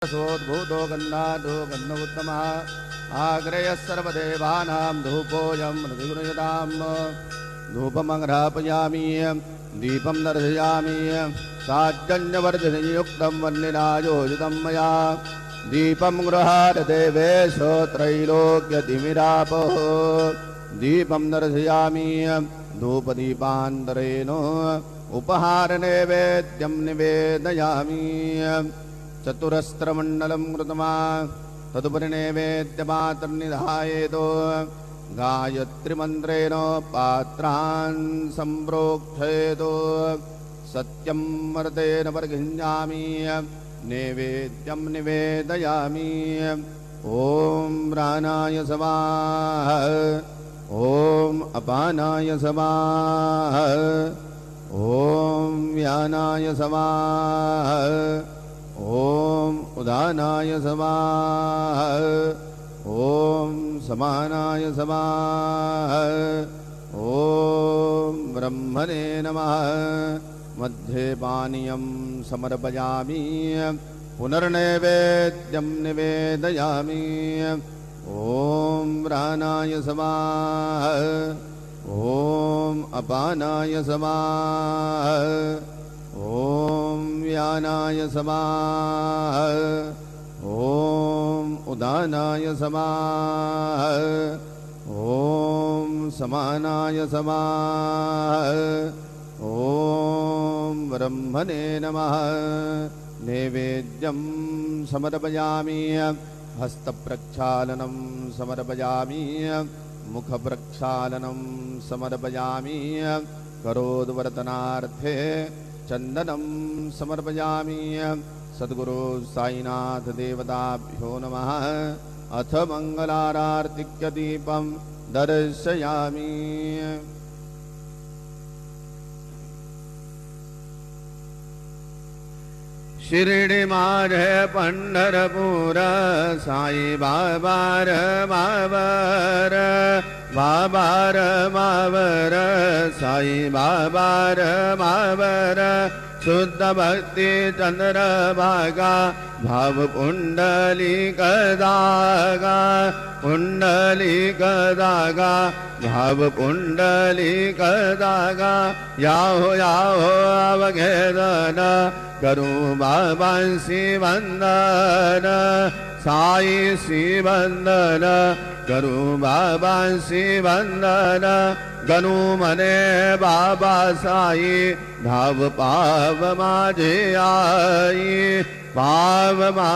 सोद्भूतो गन्धादो गन्धोत्तमः आग्रयः सर्वदेवानां धूपोऽयं प्रतिगृह्यताम् धूपमङ्घ्रापयामि दीपं दर्शयामि साज्जन्यवर्धनयुक्तं वह्निराजोजितं मया दीपं गृहार देवेशो त्रैलोक्यतिमिरापः दीपं दर्शयामि धूपदीपान्तरेण उपहारनैवेद्यं निवेदयामि चतुरस्त्रमण्डलं कृत्वा तदुपरि नैवेद्यपात्रनिधायेतो गायत्रीमन्त्रेण पात्रान् सम्प्रोक्षयेतो सत्यं वर्तेन वर्गञ्जामि नैवेद्यं निवेदयामि ॐ प्राणाय स्वाहा ॐ अपानाय स्वाहा ॐ व्यानाय स्वाहा ॐ उदानाय स्वाहा ॐ समानाय स्वाहा ॐ ब्रह्मणे नमः मध्ये पानीयं समर्पयामि पुनर्नैवेद्यं निवेदयामि ॐ प्राणाय स्वाहा ॐ अपानाय स्वाहा ॐ व्यानाय स्वाहा ॐ उदानाय स्वाहा ॐ समानाय स्वाहा ॐ ब्रह्मणे नमः नैवेद्यं समर्पयामि हस्तप्रक्षालनं समर्पयामि मुखप्रक्षालनं समर्पयामि करोद्वर्तनार्थे चन्दनं समर्पयामि सद्गुरु साईनाथ देवताभ्यो नमः अथ मङ्गलारार्तिक्यदीपं दर्शयामि शिरडी माझे पंढरपूर साई बाबार मावर बाबार मावर साई बाबार मावर शुद्ध भक्ति चंद्रभागा भाव पुंडलिक दागा पुंडलिक दागा भाव पुंडलिक दागा याहो याहो अवघेदन करू बाबांसी वंदन साई सी वंदन करू बाबांसी वंदन गणू मने बाबा साई धाव पाव माझे आई पाव मा